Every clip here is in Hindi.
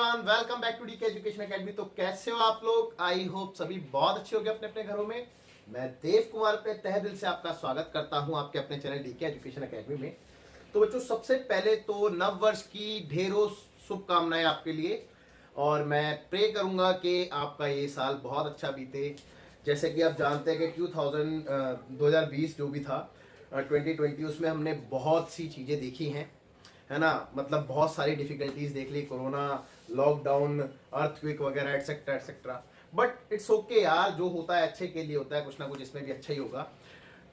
Everyone, welcome back to DK education academy. तो कैसे हो आप लोग? आई होप सभी बहुत अच्छे होंगे अपने अपने घरों में। मैं देव कुमार अपने तहे दिल से आपका स्वागत करता हूं आपके अपने चैनल डीके एजुकेशन एकेडमी में। तो बच्चों, सबसे पहले तो नव वर्ष की ढेरों शुभकामनाएं आपके लिए, और मैं प्रे करूंगा कि आपका ये साल बहुत अच्छा बीते। जैसे कि आप जानते हैं कि 2020 जो भी था 2020, उसमें हमने बहुत सी चीज़ें देखी हैं, है ना। मतलब बहुत सारी डिफिकल्टीज देख ली, कोरोना, लॉकडाउन, अर्थक्वेक वगैरह etcetera etcetera. But it's okay यार, जो होता है अच्छे के लिए होता है, कुछ ना कुछ इसमें भी अच्छा ही होगा,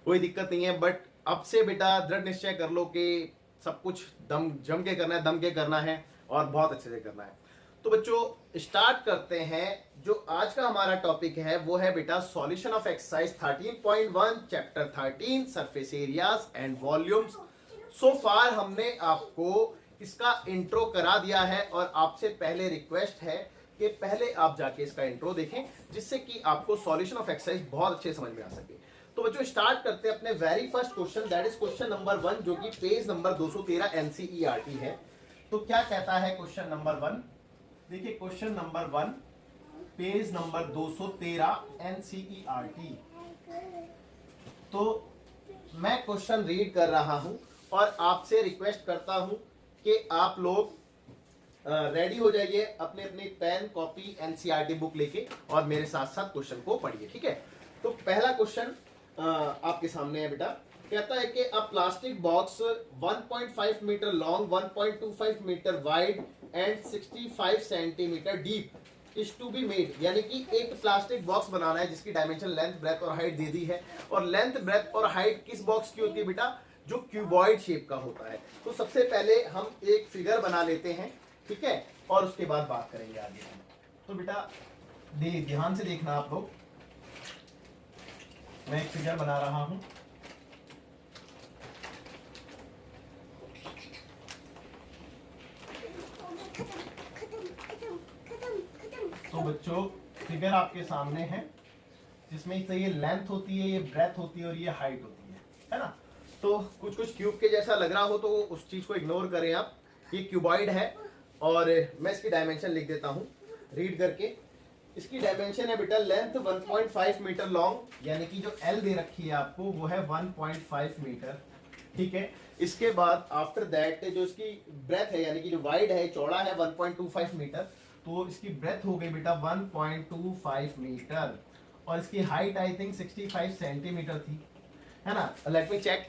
कोई दिक्कत नहीं है। बट अब से बेटा दृढ़ निश्चय कर लो कि सब कुछ दम जम के करना है, दम के करना है और बहुत अच्छे से करना है। तो बच्चों स्टार्ट करते हैं। जो आज का हमारा टॉपिक है वो है बेटा solution of exercise 13.1 chapter 13 surface areas and volumes. So far हमने आपको इसका इंट्रो करा दिया है, और आपसे पहले रिक्वेस्ट है कि पहले आप जाके इसका इंट्रो देखें, जिससे कि आपको सॉल्यूशन ऑफ एक्सरसाइज बहुत अच्छे समझ में आ सके। तो बच्चों स्टार्ट करते हैं अपने very first question, that is question number 1, जो कि पेज नंबर 213 एनसीईआरटी है। तो क्या कहता है क्वेश्चन नंबर 1? देखिए question number 1 page number 213 NCERT. तो मैं क्वेश्चन रीड कर रहा हूं और आपसे रिक्वेस्ट करता हूं कि आप लोग रेडी हो जाइए, अपने अपने पेन कॉपी एनसीईआरटी बुक लेके, और मेरे साथ साथ क्वेश्चन को पढ़िए, ठीक है। तो पहला क्वेश्चन आपके सामने है बेटा। कहता है कि a plastic box 1.5 metre long, 1.25 metre wide and 65 centimetre deep is to be made. यानी कि एक प्लास्टिक बॉक्स बनाना है जिसकी डायमेंशन लेंथ, ब्रेथ और हाइट दे दी है। और लेंथ, ब्रेथ और हाइट किस बॉक्स की होती है बेटा? जो क्यूबॉइड शेप का होता है। तो सबसे पहले हम एक फिगर बना लेते हैं, ठीक है, और उसके बाद बात करेंगे आगे हम। तो बेटा ध्यान से देखना आप लोग, मैं एक फिगर बना रहा हूं। तो बच्चों फिगर आपके सामने है, जिसमें से ये लेंथ होती है, ये ब्रेथ होती है और ये हाइट होती है ना। तो कुछ कुछ क्यूब के जैसा लग रहा हो तो उस चीज को इग्नोर करें आप। ये क्यूबॉइड है, और मैं इसकी डायमेंशन लिख देता हूं रीड करके। इसकी डायमेंशन है बेटा लेंथ 1.5 मीटर लॉन्ग, यानी कि जो एल दे रखी है आपको वो है 1.5 मीटर, ठीक है। इसके बाद आफ्टर दैट जो इसकी ब्रेथ है, यानी कि जो वाइड है, चौड़ा है 1.25 मीटर, तो इसकी ब्रेथ हो गई बेटा 1.25 मीटर, और इसकी हाइट आई थिंक 65 सेंटीमीटर थी, है ना। लेट मी चेक,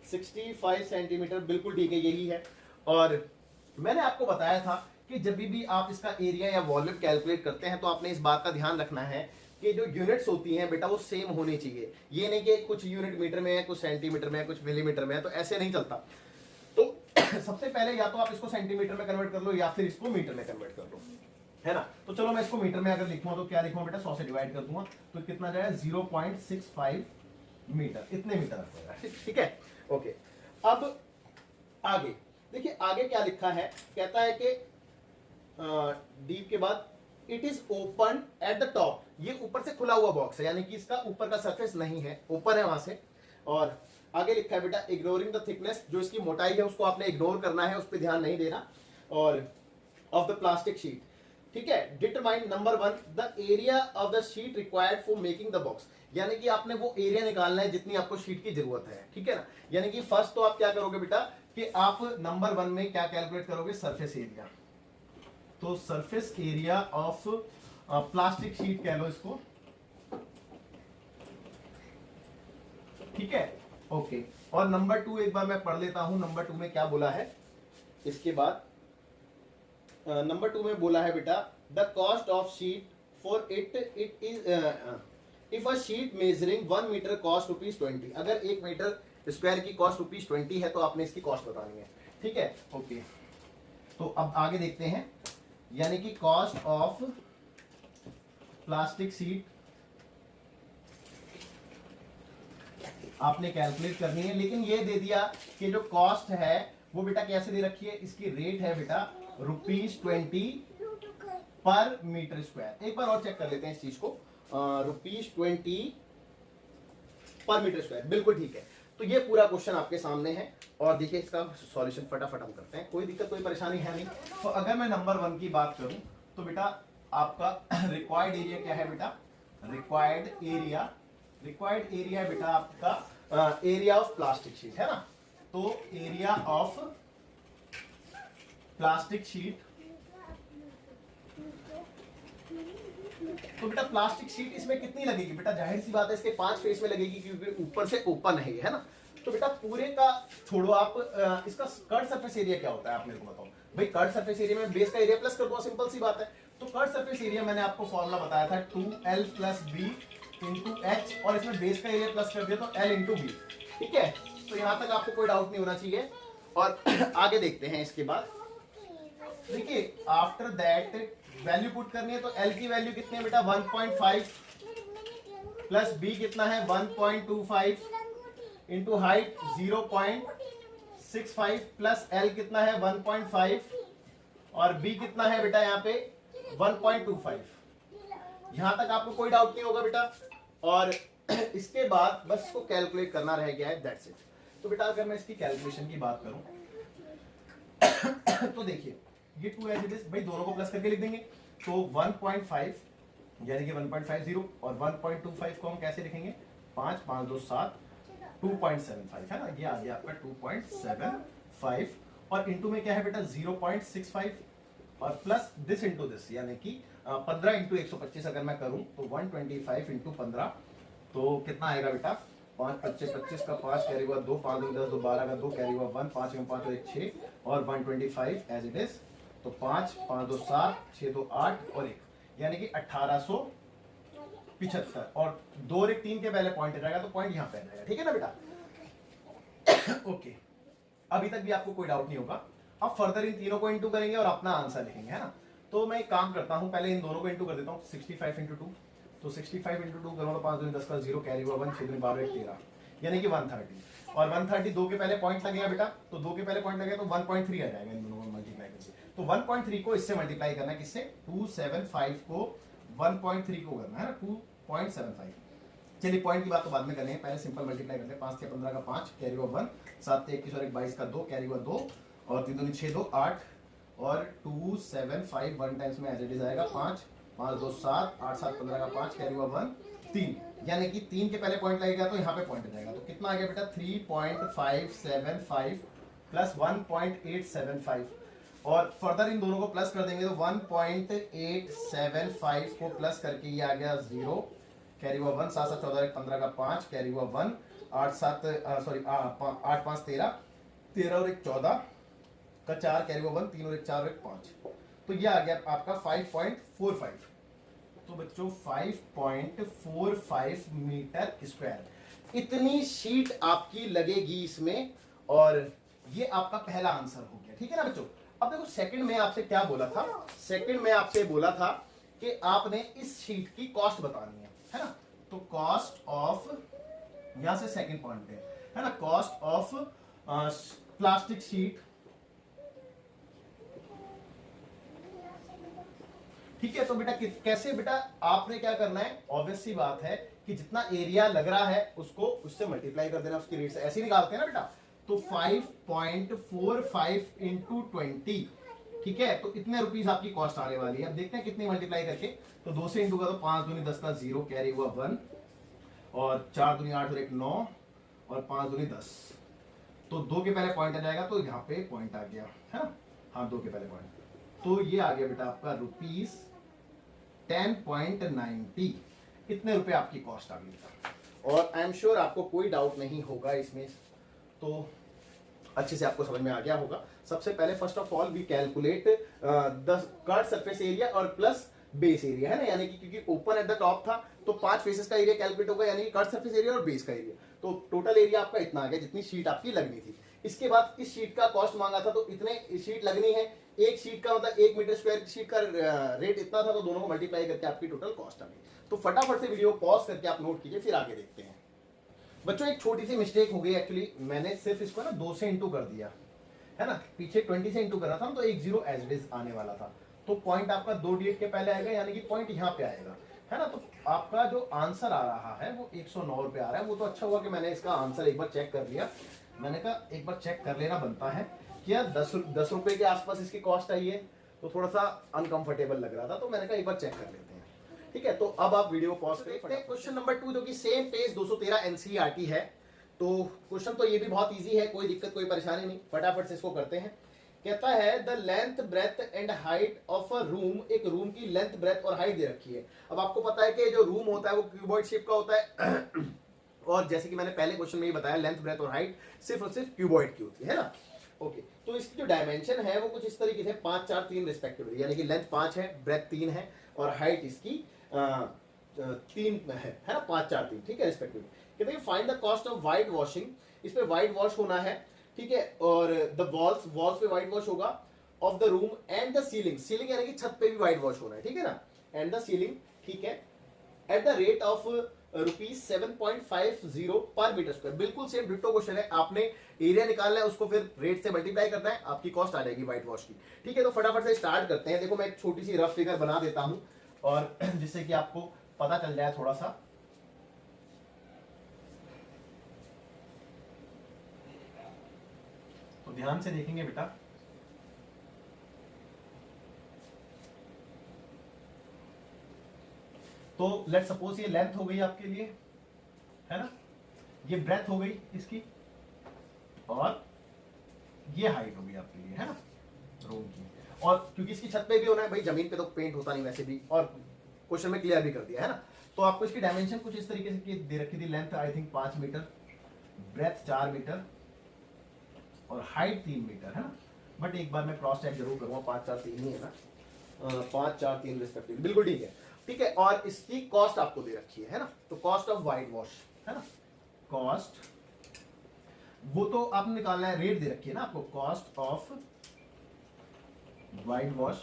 65 सेंटीमीटर बिल्कुल ठीक है, यही है। और मैंने आपको बताया था कि जब भी आप इसका एरिया या वॉल्यूम कैलकुलेट करते हैं तो आपने इस बात का ध्यान रखना है कि जो यूनिट्स होती हैं बेटा वो सेम होनी चाहिए। ये नहीं कि कुछ यूनिट मीटर में है, कुछ सेंटीमीटर में है, कुछ मिलीमीटर में है, तो ऐसे नहीं चलता। तो सबसे पहले या तो आप इसको सेंटीमीटर में कन्वर्ट कर लो या फिर इसको मीटर में कन्वर्ट कर लो, है ना। तो चलो मैं इसको मीटर में अगर लिखूंगा तो क्या लिखूंगा बेटा? 100 से डिवाइड कर दूंगा तो कितना जाएगा? 0.65 मीटर, इतने मीटर रखा, ठीक है। ओके, अब आगे देखिए, आगे क्या लिखा है। कहता है कि डीप के बाद it is open at the top. ये ऊपर से खुला हुआ बॉक्स है, यानी कि इसका ऊपर का सरफेस नहीं है, ऊपर है वहां से। और आगे लिखा है बेटा इग्नोरिंग द थिकनेस, जो इसकी मोटाई है उसको आपने इग्नोर करना है, उस पर ध्यान नहीं देना। और ऑफ द प्लास्टिक शीट, ठीक है। Determine number 1 the area of the sheet required for making the box, यानी कि आपने वो एरिया निकालना है जितनी आपको शीट की जरूरत है, ठीक है ना। यानी कि फर्स्ट तो आप क्या करोगे बेटा कि आप नंबर 1 में क्या कैलकुलेट करोगे? Surface area. तो surface area of plastic sheet कह लो इसको, ठीक है। ओके, और नंबर 2 एक बार मैं पढ़ लेता हूं, नंबर 2 में क्या बोला है। इसके बाद नंबर 2 में बोला है बेटा the cost of sheet for it is if a sheet measuring 1 metre cost ₹20। अगर 1 मीटर स्क्वायर की कॉस्ट ₹20 है तो आपने इसकी कॉस्ट बतानी है, ठीक है। ओके, तो अब आगे देखते हैं, यानी कि कॉस्ट ऑफ प्लास्टिक शीट आपने कैलकुलेट करनी है। लेकिन ये दे दिया कि जो कॉस्ट है वो बेटा कैसे दे रखी है? इसकी रेट है बेटा ₹20 पर मीटर स्क्वायर। एक बार और चेक कर लेते हैं इस चीज को, ₹20 पर मीटर स्क्वायर, बिल्कुल ठीक है। तो तो ये पूरा क्वेश्चन आपके सामने है और देखिए इसका सॉल्यूशन फटाफट हम करते हैं, कोई दिक्कत कोई परेशानी है नहीं। तो अगर मैं नंबर 1 की बात करूं तो बेटा आपका रिक्वायर्ड एरिया क्या है बेटा, रिक्वायर्ड एरिया है बेटा आपका एरिया ऑफ प्लास्टिक शीट है ना। तो एरिया ऑफ प्लास्टिक शीट, तो बेटा प्लास्टिक शीट इसमें कितनी लगेगी बेटा, जाहिर सी बात है इसके 5 फेस में लगेगी क्योंकि ऊपर से ओपन है ना। तो बेटा पूरे का छोड़ो आप, इसका कर्ड सरफेस एरिया क्या होता है आप मेरे को बताओ भाई। कर्ड सरफेस एरिया में बेस का एरिया प्लस कर दो, सिंपल सी बात है। तो कर्ड सरफेस एरिया मैंने आपको फॉर्मूला बताया था 2l + b × h, और इसमें बेस का एरिया प्लस कर दिया तो l × b, ठीक है। तो यहां तक आपको कोई डाउट नहीं होना चाहिए। और आगे देखते हैं इसके बाद, देखिए आफ्टर दैट वैल्यू पुट करनी है तो l की वैल्यू कितनी है बेटा 1.5 प्लस b कितना है 1.25 इंटू हाइट 0.65 प्लस l कितना है 1.5 और b कितना है बेटा यहाँ पे 1.25। यहां तक आपको कोई डाउट नहीं होगा बेटा। और इसके बाद बस इसको कैलकुलेट करना रह गया है, दैट्स इट। तो बेटा अगर मैं इसकी कैलकुलेशन की बात करूं तो देखिए ये 2 एज इट इज भाई, दोनों को प्लस करके लिख देंगे। तो 1.5 यानी कि 1.50 और 1.25 को हम कैसे लिखेंगे 5 5 2 7 2.75 है ना, ये आ गया आपका 2.75 और इंटू में क्या है बेटा 0.65 और प्लस दिस इंटू दिस यानी कि 15 इंटू 125 अगर मैं करूं तो 125 इंटू 15 तो कितना आएगा बेटा 5 25 25 का 5 कैरी हुआ 2 5 2 10 2 12 का 2 कैरी हुआ 1 5 में 5 और 1 6 और 125 एज इट इज। तो 5 5 2 7 6 2 8 और 1 यानी कि 1875 और 2 और 1 3 के पहले पॉइंट आ जाएगा तो पॉइंट यहाँ पे आ जाएगा, ठीक है ना बेटा। ओके, अभी तक भी आपको कोई डाउट नहीं होगा। अब फर्दर इन तीनों को इंटू करेंगे और अपना आंसर लिखेंगे है ना। तो मैं एक काम करता हूं, पहले इन दोनों को इंटू कर देता हूं 65 इंटू 2। तो 65 इंटू 2 करूंगा 5 2 10 का 0 कैरी हुआ 1 6 2 12 1 13 यानी कि 130 और 130 2 के पहले पॉइंट लगेगा बेटा, तो 2 के पहले पॉइंट लगेगा तो 1.3 आ जाएगा इन दोनों को मल्टीप्लाई करके। तो 1.3 को इससे मल्टीप्लाई करना है, किससे 275 को 1.3 को करना है ना 2.75। चलिए पॉइंट की बात तो बाद में करेंगे, पहले सिंपल मल्टीप्लाई करते हैं। 5 के 15 का 5 कैरी हुआ 1 7 21 और 1 22 का 2 कैरी हुआ 2 और 3 2 6 2 8 और 275 1 टाइम्स में एज इट इज आएगा 5 5 2 7 8 7 15 का 5 कैरी हुआ 1 3 यानी कि 3 के पहले पॉइंट लगेगा तो यहाँ पे पॉइंट आ जाएगा। तो कितना आ गया बेटा 3.575 प्लस 1.875 और फर्दर इन दोनों को प्लस कर देंगे तो 1.875 को प्लस करके ये आ गया 0 कैरी हुआ 1 7 7 14 1 15 का 5 कैरी हुआ 1 8 7 सॉरी 8 5 13 13 और 1 14 का 4 कैरी हुआ 1 3 और 1 4 और 1 5 तो ये आ गया आपका 5.45। तो बच्चों 5.45 मीटर स्क्वायर इतनी शीट आपकी लगेगी इसमें और ये आपका पहला आंसर हो गया, ठीक है ना बच्चों। अब देखो सेकंड में आपसे क्या बोला था, सेकंड में आपसे बोला था कि आपने इस शीट की कॉस्ट बतानी है ना। तो कॉस्ट ऑफ, यहां से सेकंड पॉइंट है ना, कॉस्ट ऑफ प्लास्टिक शीट, ठीक है। तो बेटा कैसे बेटा आपने क्या करना है, ऑब्वियस सी बात है कि जितना एरिया लग रहा है उसको उससे मल्टीप्लाई कर देना, उसकी रेट से ऐसे ही निकालते हैं ना बेटा। तो 5.45 इंटू 20, ठीक है। तो इतने रुपीस आपकी कॉस्ट आने वाली है। अब देखते हैं कितनी मल्टीप्लाई करके। तो 2 से इंटू का तो 5 दूनी 10 का 0 कैरी हुआ 1 और 4 दूनी 8 और 1 9 और 5 दूनी 10। तो 2 के पहले पॉइंट आ जाएगा तो यहाँ पे पॉइंट आ गया है ना, हाँ 2 के पहले पॉइंट। तो ये आ गया बेटा आपका रुपीस 10.90, इतने रुपए आपकी कॉस्ट आ गई। और आई एम श्योर आपको कोई डाउट नहीं होगा इसमें, तो अच्छे से आपको समझ में आ गया होगा। सबसे पहले first of all we calculate the curve surface area और प्लस बेस एरिया है ना, यानी कि क्योंकि ओपन एट द टॉप था तो 5 फेसेस का एरिया कैलकुलेट होगा, यानी कि कर्व सरफेस एरिया और बेस का एरिया। तो टोटल एरिया आपका इतना आ गया जितनी शीट आपकी लगनी थी। इसके बाद इस शीट का कॉस्ट मांगा था तो इतने शीट लगनी है, एक शीट का मतलब 1 मीटर स्क्वायर की शीट का रेट इतना था, तो दोनों को मल्टीप्लाई करके आपकी टोटल कॉस्ट आ गई। तो फटाफट से वीडियो पॉज करके आप नोट कीजिए, फिर आगे देखते हैं। बच्चों एक छोटी सी मिस्टेक हो गई एक्चुअली, मैंने सिर्फ इसको ना 2 से इंटू कर दिया है ना, पीछे 20 से इंटू करना था तो 1 0 एज इट इज आने वाला था। तो पॉइंट आपका 2 डिजिट के पहले आएगा, यानी कि पॉइंट यहाँ पे आएगा है ना। तो आपका जो आंसर आ रहा है वो 109 रुपये आ रहा है। वो तो अच्छा हुआ कि मैंने इसका आंसर एक बार चेक कर लिया। मैंने कहा एक बार चेक कर लेना बनता है कि यार 10 रुपए के आसपास इसकी कॉस्ट आई है, तो थोड़ा सा अनकंफर्टेबल लग रहा था, तो मैंने कहा एक बार चेक कर लेते हैं। ठीक है, तो अब आप वीडियो पॉज करते हैं। क्वेश्चन नंबर 2 जो कि सेम पेज 213 एनसीईआरटी है। तो क्वेश्चन तो ये भी बहुत इजी है, कोई दिक्कत कोई परेशानी नहीं, फटाफट से इसको करते हैं। कहता है the length breadth and height of a room, एक रूम की लेंथ ब्रेथ और हाइट दे रखी है। अब आपको पता है कि जो रूम होता है वो क्यूबॉइड शेप का होता है और जैसे कि मैंने पहले क्वेश्चन में ही बताया लेंथ ब्रेथ और हाइट सिर्फ और सिर्फ क्यूबॉइड की होती है ना। ओके, तो इसकी जो डायमेंशन है वो कुछ इस तरीके से 5 4 3 रिस्पेक्टिवली, यानी कि लेंथ 5 है, ब्रेथ 3 है और हाइट इसकी 3 है ना, 5 4 3, ठीक है, रिस्पेक्टिवली। कहते हैं find the cost of white washing, इस पे व्हाइट वॉश होना है, ठीक है, और द वॉल्स पे व्हाइट वॉश होगा of the room and the ceiling, ceiling यानी कि छत पे भी व्हाइट वॉश होना है, ठीक है ना, एंड द सीलिंग, ठीक है, एट द रेट ऑफ ₹7.50 पर मीटर स्क्वायर। बिल्कुल सेम डिट्टो क्वेश्चन है, आपने एरिया निकालना है, उसको फिर रेट से मल्टीप्लाई करना है, आपकी कॉस्ट आ जाएगी व्हाइट वॉश की। ठीक है, तो फटाफट से स्टार्ट करते हैं। देखो मैं एक छोटी सी रफ फिगर बना देता हूं और जिससे कि आपको पता चल जाए थोड़ा सा। तो ध्यान से देखेंगे बेटा। तो लेट सपोज ये लेंथ हो गई आपके लिए, है ना, ये ब्रेथ हो गई इसकी और ये हाइट हो गई आपके लिए, है ना, रूम की। और क्योंकि इसकी छत पे भी होना है भाई, जमीन पे तो पेंट होता नहीं वैसे भी, और क्वेश्चन में क्लियर भी कर दिया है ना। तो आपको इसकी डायमेंशन कुछ इस तरीके से दे रखी थी, length I think 5 metre, breadth 4 metre और हाइट 3 मीटर, है ना। बट एक बार मैं क्रॉस चेक जरूर करूंगा, 5 4 3 ही है ना, 5 4 3 रिस्पेक्टिव, बिल्कुल ठीक है, ठीक है। और इसकी कॉस्ट आपको दे रखी है ना, तो कॉस्ट ऑफ व्हाइट वॉश, है ना, कॉस्ट वो तो आपने निकालना है, रेट दे रखी है ना आपको, कॉस्ट ऑफ व्हाइट वॉश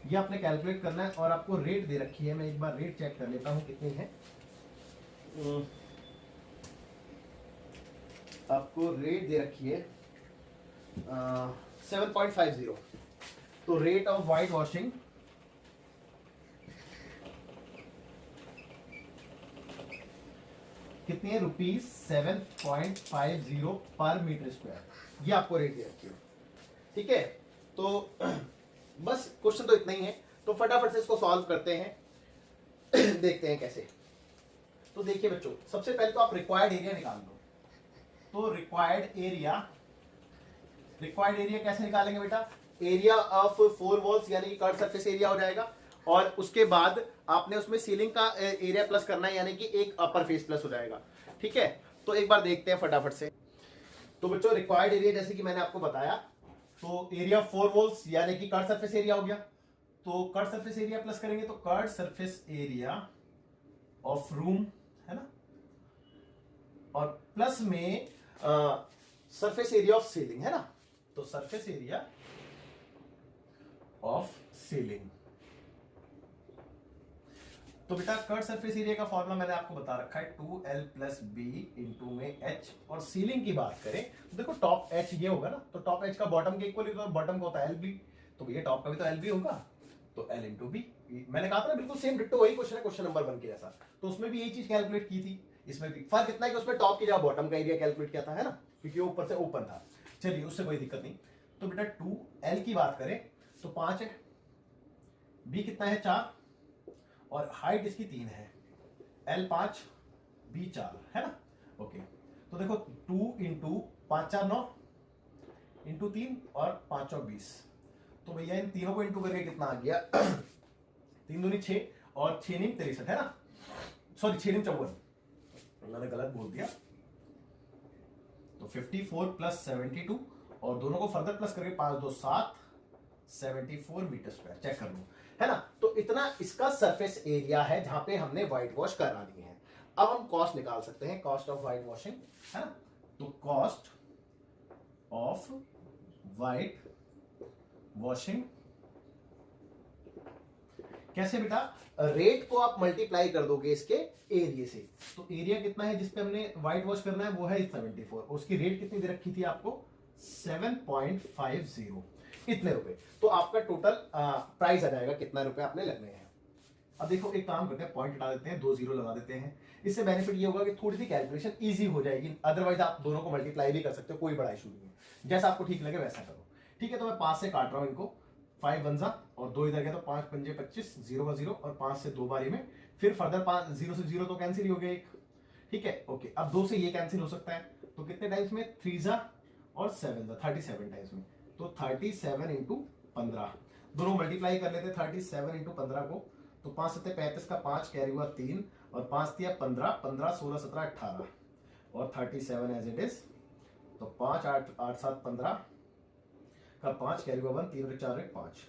ये आपने कैलकुलेट करना है और आपको रेट दे रखी है। मैं एक बार रेट चेक कर लेता हूं कितनी है। आपको रेट दे रखी है 7.50। तो रेट ऑफ व्हाइट वॉशिंग कितनी है, ₹7.50 पर मीटर स्क्वायर, ये आपको रेट दे रखी है। ठीक है, तो बस क्वेश्चन तो इतना ही है, तो फटाफट से इसको सॉल्व करते हैं देखते हैं कैसे। तो देखिए बच्चों, सबसे पहले तो आप रिक्वायर्ड एरिया निकाल दो। तो रिक्वायर्ड एरिया कैसे निकालेंगे बेटा, एरिया ऑफ 4 वॉल्स यानी कि कर्व सरफेस एरिया हो जाएगा, और उसके बाद आपने उसमें सीलिंग का एरिया प्लस करना है, यानी कि एक अपर फेस प्लस हो जाएगा। ठीक है, तो एक बार देखते हैं फटाफट से। तो बच्चों रिक्वायर्ड एरिया जैसे कि मैंने आपको बताया, तो एरिया 4 वॉल्स यानी कि कर्व सरफेस एरिया हो गया, तो कर्व सरफेस एरिया प्लस करेंगे तो curve surface area of room, है ना, और प्लस में सरफेस एरिया ऑफ सीलिंग, है ना, तो सरफेस एरिया ऑफ सीलिंग। तो बेटा कर्व सरफेस एरिया का फॉर्मूला मैंने आपको बता रखा है 2L + B इंटू में H, और सीलिंग की बात करें तो देखो टॉप H ये होगा ना, तो टॉप H का बॉटम के इक्वल, तो बॉटम का होता है LB, तो ये टॉप का भी तो LB होगा, तो L इंटू बी। मैंने कहा था ना बिल्कुल सेम डिट्टो वही क्वेश्चन है, क्वेश्चन नंबर 1 के जैसा, तो उसमें भी यही चीज कैलकुलेट की थी, इसमें भी फर्क इतना है कि उसमें टॉप की जगह बॉटम का एरिया कैलकुलेट किया था, है ना, क्योंकि ऊपर से ओपन था। चलिए उससे कोई दिक्कत नहीं। तो बेटा 2L की बात करें तो 5 है, B कितना है 4, और हाइट इसकी 3 है, L 5 B 4, है ना। ओके, तो देखो 2 इंटू 5 4 9 इंटू 3 और 5 और 20, तो भैया इन तीनों को इंटू करके कितना आ गया 3 दूनी 6 और 6 नीम 63, है ना, सॉरी 6 नीम 54, मैंने गलत बोल दिया। तो 54 + 72 और दोनों को फर्दर प्लस करके 5 2 7 74 मीटर स्क्वायर, चेक कर लो, है ना। तो इतना इसका सरफेस एरिया है जहां पे हमने व्हाइट वॉश करानी है। अब हम कॉस्ट निकाल सकते हैं, कॉस्ट ऑफ व्हाइट वॉशिंग, है ना, तो कॉस्ट ऑफ व्हाइट वॉशिंग कैसे बेटा, रेट को आप मल्टीप्लाई कर दोगे इसके एरिया से, तो एरिया कितना है जिसपे हमने व्हाइट वॉश करना है वो है 74, उसकी रेट कितनी दे रखी थी आपको 7.50, इतने रुपए। तो आपका टोटल प्राइस आ जाएगा कितना रुपए आपने लगने हैं। अब देखो एक काम करते हैं, पॉइंट हटा देते हैं, 2 जीरो लगा देते हैं। इससे बेनिफिट ये होगा कि थोड़ी सी कैलकुलेशन इजी हो जाएगी, अदरवाइज आप दोनों को मल्टीप्लाई भी कर सकते हो, कोई बड़ा इशू नहीं है, जैसा आपको ठीक लगे वैसा करो। ठीक है, तो मैं 5 से काट रहा हूं इनको, 5 वन जा और 2 इधर गया तो 5 पंजे 25, 0 का 0 और 5 से 2 बारी में, फिर फर्दर 5 0 से 0 तो कैंसिल ही हो गया एक। ठीक है, ओके, अब 2 से ये कैंसिल हो सकता है, तो कितने टाइम्स में, 3 जा और 7 जा, 37 टाइम्स में, तो 37 इंटू 15, दोनों मल्टीप्लाई कर लेते हैं 37 इंटू 15 को, तो 5 7 35 का 5 कैरी हुआ 3 और 5 दिया 15, 15 16 17 18 और 37 एज इट इज, तो 5 8 8 7 15 का 5 कैरी हुआ 1, 3 और 4 5,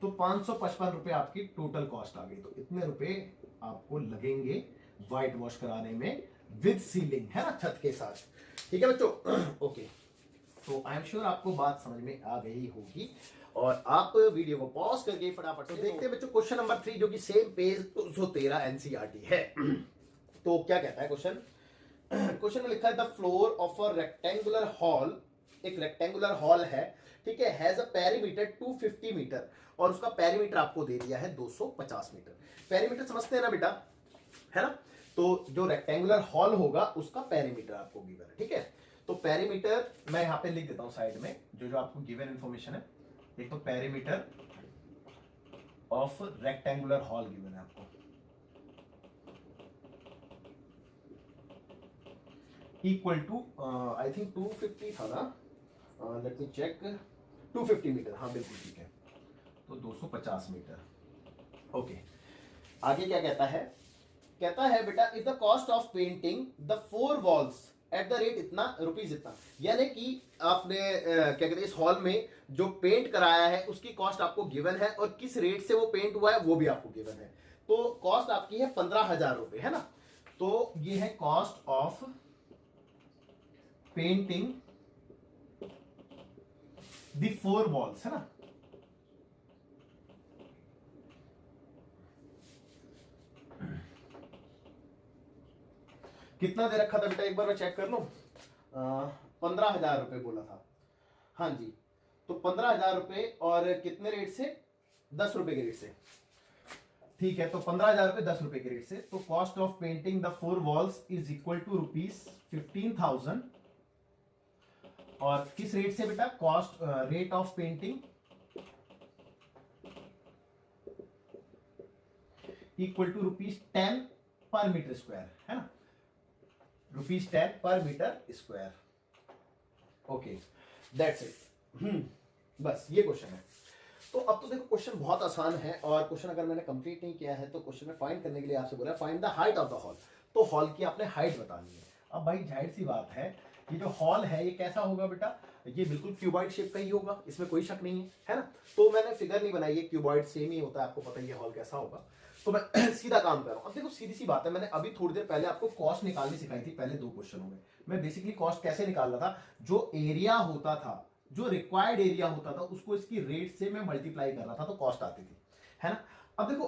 तो 555 रुपए आपकी टोटल कॉस्ट आ गई। तो इतने रुपए आपको लगेंगे व्हाइट वॉश कराने में विद सीलिंग, है ना, छत के साथ। ठीक है बच्चों, ओके, तो आई एम श्योर आपको बात समझ में आ गई होगी और आप वीडियो को पॉज करके फटाफट से देखते हैं बच्चों क्वेश्चन नंबर 3, जो कि सेम पेज 213 एनसीईआरटी है। तो क्या कहता है क्वेश्चन, क्वेश्चन में लिखा है the floor of a rectangular hall, एक रेक्टेंगुलर हॉल है, ठीक है, हैज अ पेरीमीटर 250 मीटर और उसका पेरीमीटर आपको दे दिया है 250 मीटर। पेरीमीटर समझते हैं ना बेटा, है ना, तो जो रेक्टेंगुलर हॉल होगा उसका पेरीमीटर आपको गिवन है। ठीक है, तो पेरीमीटर मैं यहां पे लिख देता हूं साइड में, जो जो आपको गिवन इंफॉर्मेशन है। एक तो perimeter of rectangular hall given है आपको, इक्वल टू आई थिंक 250 था ना, लेट मी चेक, 250 मीटर, हाँ बिल्कुल ठीक है, तो 250 मीटर। ओके, आगे क्या कहता है, कहता है बेटा if the cost of painting the 4 walls at the rate इतना रुपीज इतना, यानी कि आपने क्या कहते हैं इस हॉल में जो पेंट कराया है उसकी कॉस्ट आपको गिवन है और किस रेट से वो पेंट हुआ है वो भी आपको गिवन है। तो कॉस्ट आपकी है 15,000 रुपए, है ना, तो ये है cost of painting the 4 walls, है ना, कितना दे रखा था बेटा, एक बार मैं चेक कर लूं, 15,000 रुपए बोला था, हाँ जी, तो 15,000 रुपए और कितने रेट से, 10 रुपए के रेट से। ठीक है, तो 15,000 रुपए 10 रुपए के रेट से, तो cost of painting the 4 walls is equal to ₹15,000 और किस रेट से बेटा, cost rate of painting equal to ₹10 per metre square, है ना, ₹10 per metre square. Okay, that's it, बस ये क्वेश्चन है। तो अब तो देखो क्वेश्चन बहुत आसान है और क्वेश्चन अगर मैंने कंप्लीट नहीं किया है तो क्वेश्चन में फाइंड करने के लिए आपसे बोला find the height of the hall, तो हॉल की आपने हाइट बतानी है। अब भाई जाहिर सी बात है, ये जो हॉल है ये कैसा होगा बेटा, ये बिल्कुल क्यूबॉइड शेप का ही होगा, इसमें कोई शक नहीं है ना, तो मैंने फिगर नहीं बनाई है, क्यूबॉइड सेम ही होता है, आपको पता ही है हॉल कैसा होगा, तो मैं सीधा काम कर रहा हूं। अब देखो सीधी सी बात है, मैंने अभी थोड़ी देर पहले आपको कॉस्ट निकालनी सिखाई थी, पहले 2 क्वेश्चनों में मैं बेसिकली कॉस्ट कैसे निकाल रहा था, जो एरिया होता था, जो रिक्वायर्ड एरिया होता था उसको इसकी रेट से मैं मल्टीप्लाई कर रहा था तो कॉस्ट आती थी, है ना। अब देखो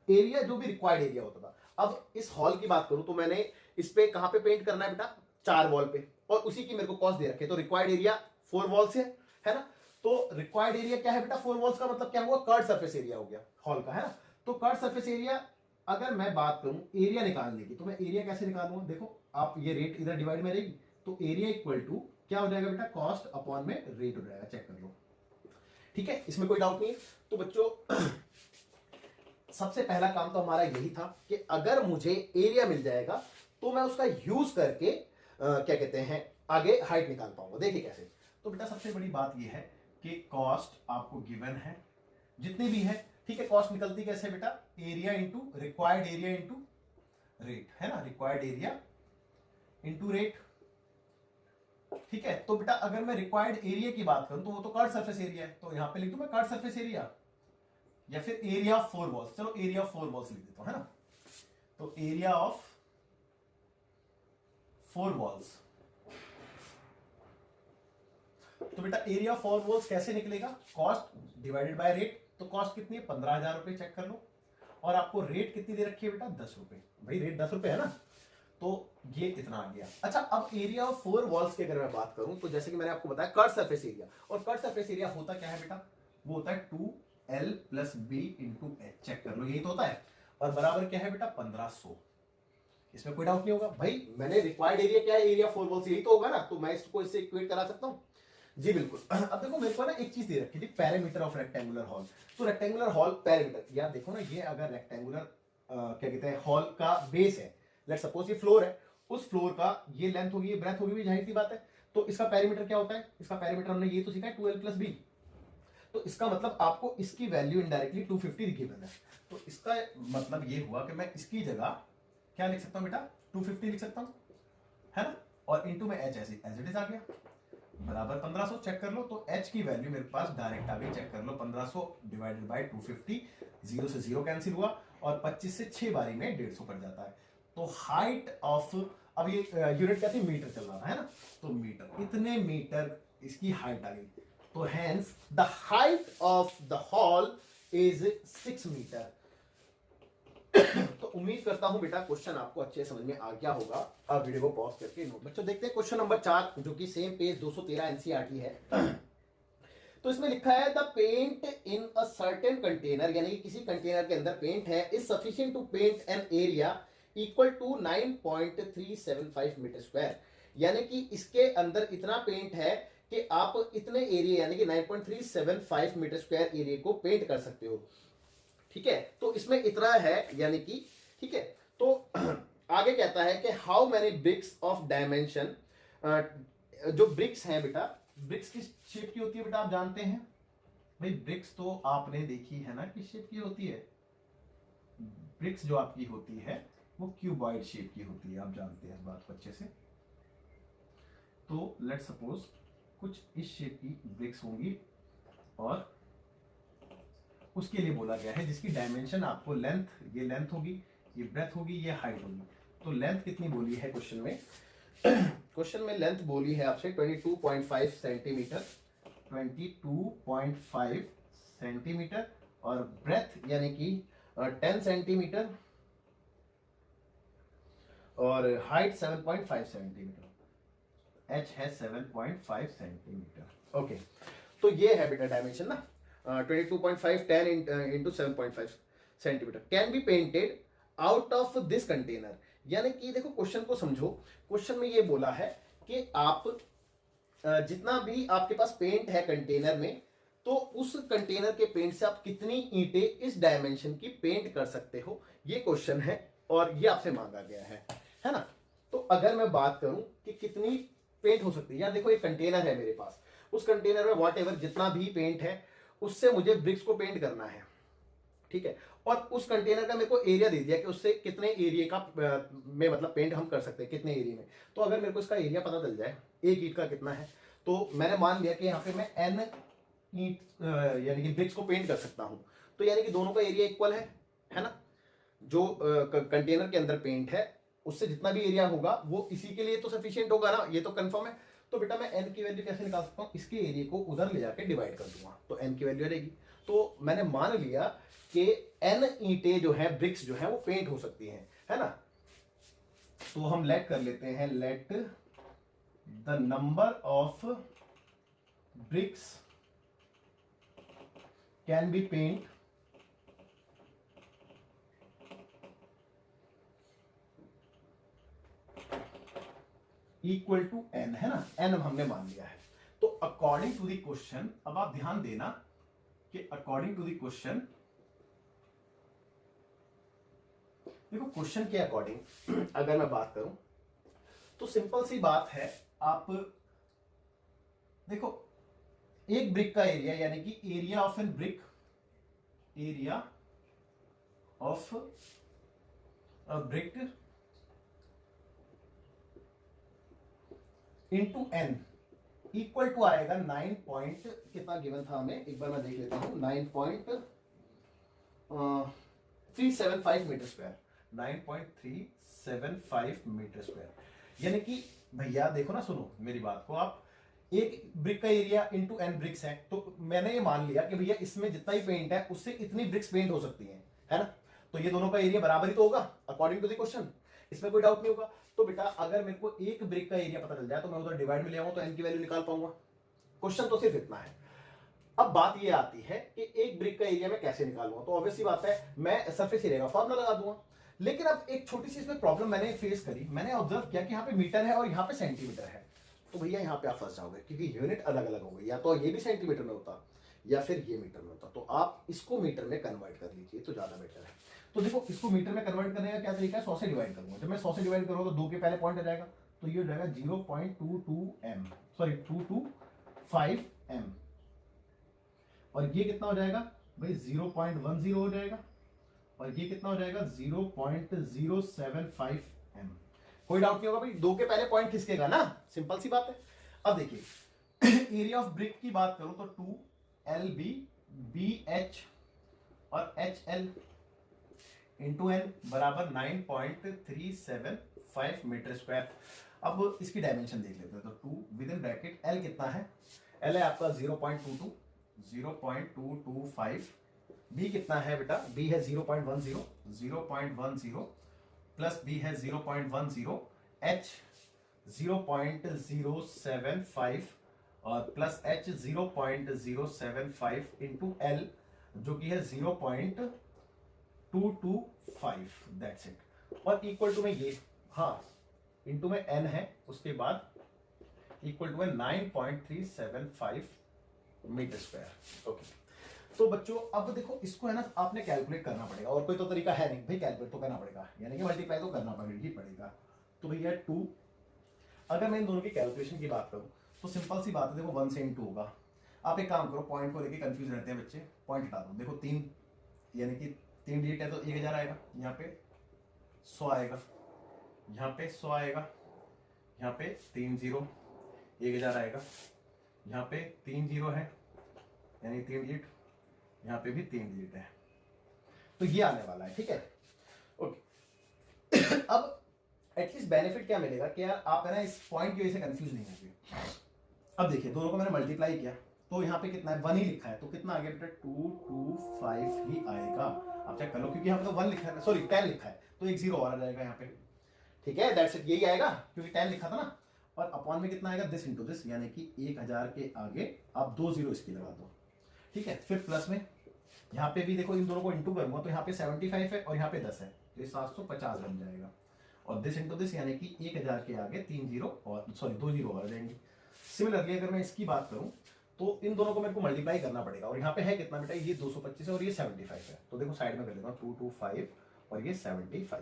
एरिया जो भी रिक्वायर्ड एरिया होता था, अब इस हॉल की बात करूं तो मैंने इस पे कहां पे पेंट करना है बेटा, 4 वॉल पे, और उसी की मेरे को कॉस्ट दे रखे, तो रिक्वायर्ड एरिया 4 वॉल्स है ना, तो रिक्वायर्ड एरिया क्या है बेटा, 4 वॉल्स का मतलब क्या हुआ, कर्व सरफेस एरिया हो गया हॉल का, है ना, तो कर्व सरफेस एरिया अगर मैं बात करूं एरिया निकालने की, तो मैं एरिया कैसे निकालूंगा, देखो आप ये रेट इधर डिवाइड में रहेगी, तो एरिया इक्वल टू क्या हो जाएगा बेटा, कॉस्ट अपॉन में रेट हो जाएगा, चेक कर लो, ठीक है, इसमें कोई डाउट नहीं है। तो बच्चों सबसे पहला काम तो हमारा यही था कि अगर मुझे एरिया मिल जाएगा तो मैं उसका यूज करके क्या कहते हैं आगे हाइट निकाल पाऊंगा। देखिए कैसे, तो बेटा सबसे बड़ी बात यह है कि कॉस्ट आपको गिवन है जितनी भी है, ठीक है, कॉस्ट निकलती कैसे बेटा, area into required area into rate, है ना, रिक्वायर्ड एरिया इंटू रेट, ठीक है। तो बेटा अगर मैं रिक्वायर्ड एरिया की बात करूं तो वो तो कर्व सरफेस एरिया है, तो यहां पे लिख दूं मैं कर्व सरफेस एरिया या फिर एरिया ऑफ 4 वॉल्स, चलो एरिया ऑफ 4 वॉल्स लिख देता हूं, है ना, तो एरिया ऑफ 4 वॉल्स, तो बेटा एरिया ऑफ 4 वॉल्स कैसे निकलेगा, कॉस्ट डिवाइडेड बाय रेट, तो कॉस्ट कितनी है 15,000 रुपए, चेक कर लो, और आपको रेट कितनी दे रखी है बेटा 10 रुपए, भाई रेट 10 रुपए है ना, तो ये इतना आ गया। अच्छा अब एरिया ऑफ 4 वॉल्स की अगर मैं बात करूं तो जैसे कि मैंने आपको बताया कर्व सरफेस एरिया, और कर्व सरफेस एरिया होता क्या है बेटा, वो होता है 2L + B × H, चेक कर लो यही तो होता है। और बराबर क्या है बेटा 1500। इसमें कोई डाउट नहीं होगा भाई, मैंने रिक्वायर्ड एरिया क्या है, एरिया 4 वॉल्स, यही तो होगा ना, तो मैं इसको इससे इक्वेट करा सकता हूँ। जी बिल्कुल। अब देखो मेरे को ना एक चीज दे रखी थी, पैरामीटर ऑफ रेक्टेंगुलर हॉल। तो रेक्टेंगुलर हॉल पैरामीटर, यार देखो ना, ये अगर रेक्टेंगुलर क्या कहते हैं हॉल का बेस है, लेट्स सपोज ये फ्लोर है, उस फ्लोर का ये लेंथ होगी, ये ब्रेथ होगी, जाहिर सी बात है। तो इसका पैरामीटर क्या होता है, इसका पैरामीटर हमने ये तो सीखा है 12+b। तो इसका मतलब आपको इसकी वैल्यू इनडायरेक्टली 250 गिवन है। तो इसका मतलब ये हुआ कि मैं इसकी जगह क्या लिख सकता हूं बेटा, 250 लिख सकता हूं, है ना, और इनटू में h एज इट इज आ गया, बराबर 1500। चेक कर लो, तो h की वैल्यू मेरे पास डायरेक्ट आ गई, चेक कर लो, 1500 डिवाइडेड बाय 250, 0 से 0 कैंसिल हुआ, और 25 से 6 बारी में 150 कट जाता है। तो हाइट ऑफ, अब ये यूनिट क्या थी, मीटर चल रहा था, है ना, तो मीटर, इतने मीटर इसकी हाइट आ गई। तो hence the height of the hall is 6 metre. तो उम्मीद करता हूं बेटा क्वेश्चन आपको अच्छे समझ में आ गया होगा। अब वीडियो को पॉज करके नोट बच्चों देखते हैं क्वेश्चन नंबर 4, जो कि सेम पेज 213 एनसीईआरटी है। तो इसमें लिखा है the paint in a certain container, यानी कि किसी कंटेनर के अंदर पेंट है, is sufficient to paint an area equal to 9.375 metre square. यानी कि इसके अंदर इतना पेंट है कि आप इतने एरिया यानी कि 9.375 मीटर स्क्वायर एरिया को पेंट कर सकते हो। ठीक है, तो इसमें इतना है, यानी कि ठीक है। तो आगे कहता है कि how many bricks of dimension, जो ब्रिक्स हैं बेटा, ब्रिक्स किस शेप की होती है बेटा, आप जानते हैं भाई, ब्रिक्स तो आपने देखी है ना किस शेप की होती है। ब्रिक्स जो आपकी होती है वो क्यूबॉइड शेप की होती है, आप जानते हैं इस बात को अच्छे से। तो लेट सपोज कुछ इस शेप की ब्रिक्स होंगी, और उसके लिए बोला गया है जिसकी डायमेंशन आपको लेंथ, ये लेंथ होगी, ये ब्रेथ होगी, ये हाइट होगी। तो लेंथ कितनी बोली है क्वेश्चन में? क्वेश्चन में लेंथ बोली है आपसे 22.5 सेंटीमीटर, 22.5 सेंटीमीटर, और ब्रेथ यानी कि 10 सेंटीमीटर, और हाइट 7.5 सेंटीमीटर। एच है 7.5 सेंटीमीटर। ओके, तो ये है बेटा डायमेंशन ना, 22.5 10 into 7.5 centimetre, can be painted out of this container. यानी कि देखो क्वेश्चन को समझो, क्वेश्चन में ये बोला है कि आप जितना भी आपके पास पेंट है कंटेनर में, तो उस कंटेनर के पेंट से आप कितनी ईंटें इस डायमेंशन की पेंट कर सकते हो, ये क्वेश्चन है, और ये आपसे मांगा गया है ना। तो अगर मैं बात करूं कि कितनी पेंट हो सकती है, यार देखो एक कंटेनर है मेरे पास, उस कंटेनर में वॉट एवर जितना भी पेंट है उससे मुझे ब्रिक्स को पेंट करना है, ठीक है, और उस कंटेनर का मेरे को एरिया दे दिया कि उससे कितने एरिया का में मतलब पेंट हम कर सकते हैं, कितने एरिया में। तो अगर मेरे को इसका एरिया पता चल जाए एक ईंट का कितना है, तो मैंने मान लिया कि यहाँ पे मैं एन ईंट यानी कि ब्रिक्स को पेंट कर सकता हूँ। तो यानी कि दोनों का एरिया इक्वल है ना, जो कंटेनर के अंदर पेंट है उससे जितना भी एरिया होगा वो इसी के लिए तो सफिशियंट होगा ना, ये तो कंफर्म है। तो बेटा मैं n की वैल्यू कैसे निकाल सकता हूँ, इसके एरिया को उधर ले जाके डिवाइड कर दूंगा, तो n की वैल्यू रहेगी। तो मैंने मान लिया कि n ईंटें जो है, ब्रिक्स जो है वो पेंट हो सकती हैं, है ना। तो हम लेट कर लेते हैं, let the number of bricks can be paint equal to n, है ना, n हमने मान लिया है। तो अकॉर्डिंग टू द क्वेश्चन, अब आप ध्यान देना कि अकॉर्डिंग टू द क्वेश्चन, देखो क्वेश्चन के अकॉर्डिंग अगर मैं बात करूं तो सिंपल सी बात है, आप देखो एक ब्रिक का एरिया यानी कि area of an brick, area of a brick into n equal to आएगा 9 पॉइंट कितना गिवन था हमें, एक बार मैं देख लेता हूं, 9.375 मीटर स्क्वायर, 9.375 मीटर स्क्वायर। यानी कि भैया देखो ना, सुनो मेरी बात को, आप एक ब्रिक का एरिया इंटू एन ब्रिक्स है, तो मैंने ये मान लिया कि भैया इसमें जितना ही पेंट है उससे इतनी ब्रिक्स पेंट हो सकती हैं, है ना। तो ये दोनों का एरिया बराबर ही तो होगा अकॉर्डिंग टू द क्वेश्चन, इसमें कोई डाउट नहीं होगा। तो बेटा अगर मेरे को एक ब्रिक का एरिया पता चल जाए तो मैं उधर डिवाइड में ले आऊं तो एन की वैल्यू निकाल पाऊंगा। क्वेश्चन तो सिर्फ इतना है। अब बात ये आती है कि एक ब्रिक का एरिया मैं कैसे निकालूंगा। तो ऑब्वियसली बात है मैं सरफेस एरिया का फॉर्मूला लगा दूंगा। लेकिन अब एक छोटी सी इसमें प्रॉब्लम मैंने फेस करी, मैंने ऑब्जर्व किया कि यहाँ पे मीटर है और यहाँ पे सेंटीमीटर है। तो भैया यहाँ पे आप फंस जाओगे क्योंकि यूनिट अलग अलग होंगे, या तो ये भी सेंटीमीटर में होता या फिर ये मीटर में होता। तो आप इसको मीटर में कन्वर्ट कर लीजिए तो ज्यादा बेटर है। तो देखो इसको मीटर में कन्वर्ट करने का क्या तरीका है, 100 से डिवाइड करूंगा। जब मैं 100 से डिवाइड करूंगा तो 2 के पहले पॉइंट आ जाएगा, तो ये हो जाएगा 0.22 m, सॉरी 225 m। और ये कितना हो जाएगा भाई 0.10 हो जाएगा, और ये कितना हो जाएगा 0.075 m। कोई डाउट नहीं होगा भाई, 2 के पहले पॉइंट खिसकेगा ना, सिंपल सी बात है। अब देखिए एरिया ऑफ ब्रिक की बात करूं तो 2LB BH और HL इंटू एन बराबर 9.375 मीटर स्क्वायर। अब इसकी डायमेंशन देख लेते हैं। तो 2 विद इन ब्रैकेट L कितना है, L है आपका 0.25 B कितना है बेटा, B है 0.10 प्लस B है 0.10, H 0.075 और प्लस H 0.075 इंटू L जो कि है 0.225, दैट्स इट। और इक्वल टू में ये, हाँ इंटू में n है, उसके बाद इक्वल टू में 9.375 मीटर स्क्वायर। ओके तो बच्चों अब देखो इसको है ना आपने कैलकुलेट करना पड़ेगा, और कोई तो तरीका है नहीं भाई, कैलकुलेट तो करना पड़ेगा, यानी कि मल्टीप्लाई तो करना पड़ेगा। तो भैया 2, अगर मैं इन दोनों की कैलकुलेशन की बात करूं तो सिंपल सी बात है, देखो 1 से इंटू होगा। आप एक काम करो, पॉइंट को लेके कंफ्यूज रहते हैं बच्चे, पॉइंट हटा दो। देखो 3 यानी कि 3 डिजिट है तो 1000 आएगा, यहाँ पे 100 आएगा, यहाँ पे 100 आएगा, यहाँ पे 3 0 1000 आएगा, यहाँ पे 3 0 है यानी 3 डिजिट, यहाँ पे भी 3 डिजिट है, तो ये आने वाला है। ठीक है ओके अब एटलीस्ट बेनिफिट क्या मिलेगा कि यार आप है ना इस पॉइंट की वजह से कंफ्यूज नहीं होंगे। अब देखिए दोनों को मैंने मल्टीप्लाई किया तो यहाँ पे कितना है 1 ही लिखा है, तो कितना आ गया बेटा 225 ही आएगा। आप चेक कर लो क्योंकि यहाँ पे तो 1 लिखा है, सॉरी 10 लिखा है, तो एक 0 और आ जाएगा यहाँ पे। ठीक है दैट्स इट, यही आएगा क्योंकि 10 लिखा था ना। और अपॉन में कितना आएगा दिस इंटू दिस, यानी कि 1000 के आगे आप 2 0 इसकी लगा दो। ठीक है फिर प्लस में यहाँ पे भी देखो इन दोनों को इंटू करूंगा तो यहाँ पे 75 है और यहाँ पे 10 है, तो ये 750 बन जाएगा। और दिस इंटू दिस यानी कि 1000 के आगे 3 0 और सॉरी 2 0 और आ जाएंगे। सिमिलरली अगर मैं इसकी बात करूं तो इन दोनों को मेरे को मल्टीप्लाई करना पड़ेगा, और यहाँ पे है कितना बेटा, ये 225 है और ये 75 है, तो देखो साइड में कर लेता हूँ 225 और ये 75।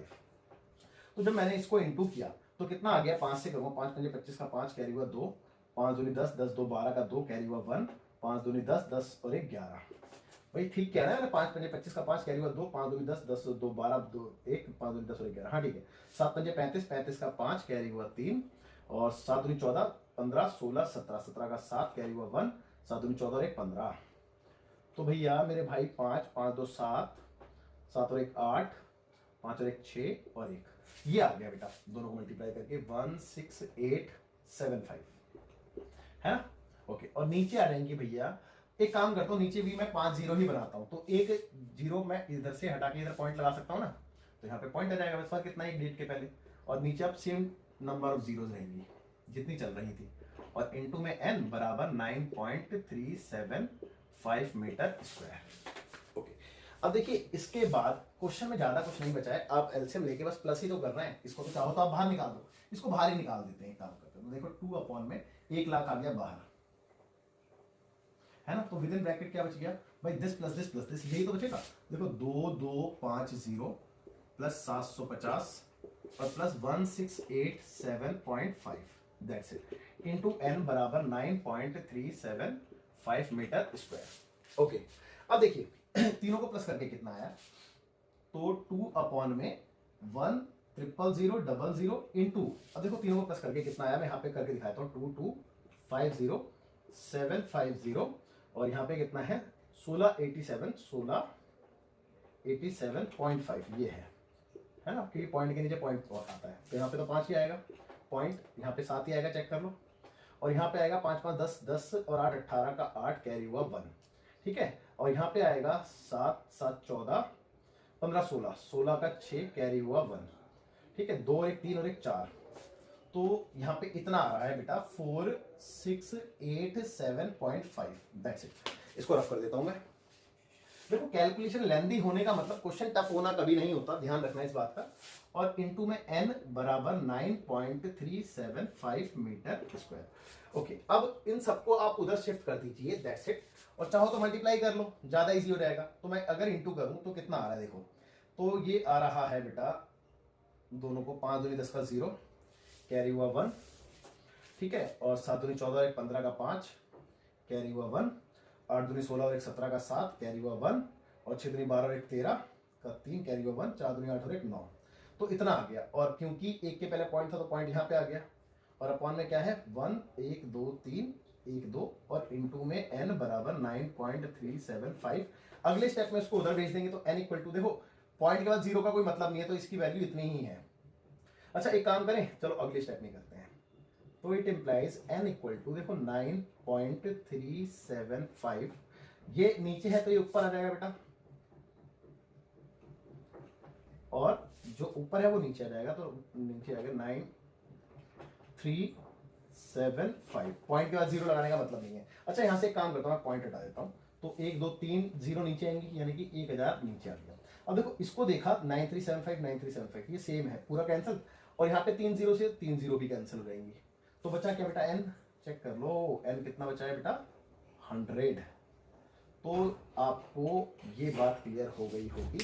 तो जब मैंने इसको इंटू किया तो कितना आ गया, 5 से करूंगा, 5 5 25 का 5 कैरी हुआ 2, 5 दूनी 10, 10 2 12 का 2 कैरी हुआ 1, 5 दूनी 10, 10 और 1 11। भाई ठीक कह रहा है, 5 5 25 का 5 कैरी हुआ 2, 5 दूनी 10, 10 2 12 2 1, 5 दूनी 10 और 11। हाँ ठीक है 7 5 35, 35 का 5 कैरी हुआ 3, और 7 दूनी 14, 15 16 17, 17 का 7 कैरी हुआ 1, 7 दूनी 14 और 1 15। तो भैया मेरे भाई 5 5 2 7, 7 और 1 8, 5 और 1 6 और 1, ये आ गया बेटा दोनों को मल्टीप्लाई करके 16875 है ना। ओके और नीचे आ जाएंगे भैया, एक काम करता हूँ नीचे भी मैं 5 0 ही बनाता हूँ, तो एक 0 मैं इधर से हटा के इधर पॉइंट लगा सकता हूँ ना, तो यहाँ पे पॉइंट आ जाएगा, बस फर्क कितना है 1 डिजिट के पहले। और नीचे अब सेम नंबर ऑफ जीरोस रहेंगी जितनी चल रही थी, और इनटू में n बराबर 9.375 मीटर स्क्वायर। ओके अब देखिए इसके बाद क्वेश्चन में ज्यादा कुछ नहीं बचा है, आप एलसीएम लेके बस प्लस ही तो कर रहे हैं, इसको तो चाहो तो आप बाहर निकाल दो, इसको बाहर ही निकाल देते हैं, काम करते हैं। तो देखो 2 अपॉन में 1 लाख आ गया बाहर, है ना। तो विद इन ब्रैकेट क्या बच गया भाई, this plus this plus this, यही तो बचेगा। देखो 2250 प्लस 750 और plus 1687.5, that's it, into n बराबर 9.375 मीटर स्क्वायर। ओके अब देखिए तीनों को प्लस करके कितना आया, तो 2 अपॉन में 1 000 इंटू, अब देखो तीनों को प्लस करके कितना आया, मैं यहाँ पे करके दिखाता हूँ 2250750, और यहाँ पे कितना है 1687.5 ये है ना, क्योंकि पॉइंट के नीचे पॉइंट आता है, तो यहाँ पे तो 5 ही आएगा, पॉइंट यहाँ पे 7 ही आएगा, चेक कर लो। और यहाँ पे आएगा 5 5 10 10 और 8 18 का 8 कैरी हुआ 1, ठीक है। और यहाँ पे आएगा 7 7 14 15 16 16 का 6 कैरी हुआ 1, ठीक है, 2 1 3 और 1 4, तो यहाँ पे इतना आ रहा है बेटा 4687.5, दैट्स इट। इसको रफ कर देता हूं मैं। देखो कैलकुलेशन लेंदी होने का मतलब क्वेश्चन टफ होना कभी नहीं होता, ध्यान रखना इस बात का। और इनटू में n बराबर 9.375 मीटर स्क्वायर। ओके, अब इन सबको आप उधर शिफ्ट कर दीजिए, दैट्स इट। और चाहो तो मल्टीप्लाई कर लो, ज्यादा इजी हो जाएगा। तो मैं अगर इंटू करूं तो कितना आ रहा है देखो, तो ये आ रहा है बेटा दोनों को 5 दूनी 10 का 0, कैरी हुआ 1, ठीक है। और 7 दूनी 14 और 1 15 का 5, कैरी हुआ 1, 8 दूनी 16 और 1 17 का 7, कैरी हुआ 1, और 6 दूनी 12 और 1 13 का 3, कैरी हुआ 1, 4 दूनी 8 और 1 9। तो इतना आ गया। और क्योंकि एक के पहले पॉइंट था तो पॉइंट यहाँ पे आ गया। और अपॉन में क्या है 1 1 2 3 1 2, और इनटू में n बराबर 9.375। अगले स्टेप में इसको उधर भेज देंगे तो n इक्वल टू, देखो पॉइंट के बाद 0 का कोई मतलब नहीं है तो इसकी वैल्यू इतनी ही है। अच्छा एक काम करें, चलो अगले स्टेप में करते हैं। तो it implies n equal to, देखो 9.375, ये नीचे है तो ये ऊपर आ जाएगा बेटा, और जो ऊपर है वो नीचे आ जाएगा, तो नीचे आ जाएगा 9.375। पॉइंट के बाद 0 लगाने का मतलब नहीं है। अच्छा यहाँ से एक काम करता हूँ, मैं पॉइंट हटा देता हूँ, तो 1 2 3 0 नीचे आएंगी, यानी कि 1000 नीचे आ गया। अब देखो इसको देखा 9375 9375, ये सेम है, पूरा कैंसिल। और यहाँ पे 3 0 से 3 0 भी कैंसिल हो जाएंगी। तो बचा क्या बेटा n, चेक कर लो n कितना बचा है बेटा 100। तो आपको ये बात क्लियर हो गई होगी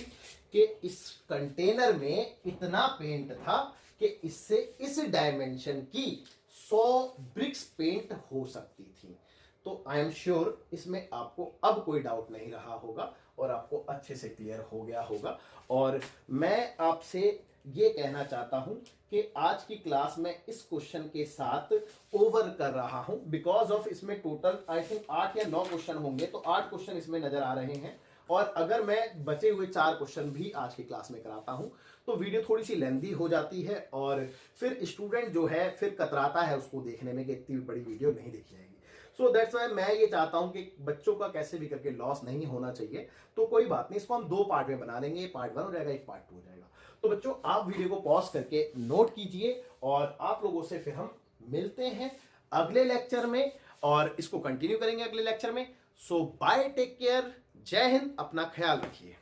कि इस कंटेनर में इतना पेंट था कि इससे इस डायमेंशन की 100 ब्रिक्स पेंट हो सकती थी। तो आई एम श्योर इसमें आपको अब कोई डाउट नहीं रहा होगा और आपको अच्छे से क्लियर हो गया होगा। और मैं आपसे ये कहना चाहता हूं कि आज की क्लास में इस क्वेश्चन के साथ ओवर कर रहा हूं, बिकॉज ऑफ इसमें टोटल आई थिंक 8 या 9 क्वेश्चन होंगे, तो 8 क्वेश्चन इसमें नजर आ रहे हैं। और अगर मैं बचे हुए 4 क्वेश्चन भी आज की क्लास में कराता हूं तो वीडियो थोड़ी सी लेंदी हो जाती है, और फिर स्टूडेंट जो है फिर कतराता है उसको देखने में कि इतनी बड़ी वीडियो नहीं देखी जाएगी। सो दैट्स वाई मैं ये चाहता हूं कि बच्चों का कैसे भी करके लॉस नहीं होना चाहिए। तो कोई बात नहीं, इसको हम 2 पार्ट में बना देंगे, पार्ट 1 हो जाएगा, एक पार्ट 2 हो जाएगा। तो बच्चों आप वीडियो को पॉज करके नोट कीजिए, और आप लोगों से फिर हम मिलते हैं अगले लेक्चर में, और इसको कंटिन्यू करेंगे अगले लेक्चर में। सो बाय, टेक केयर, जय हिंद, अपना ख्याल रखिए।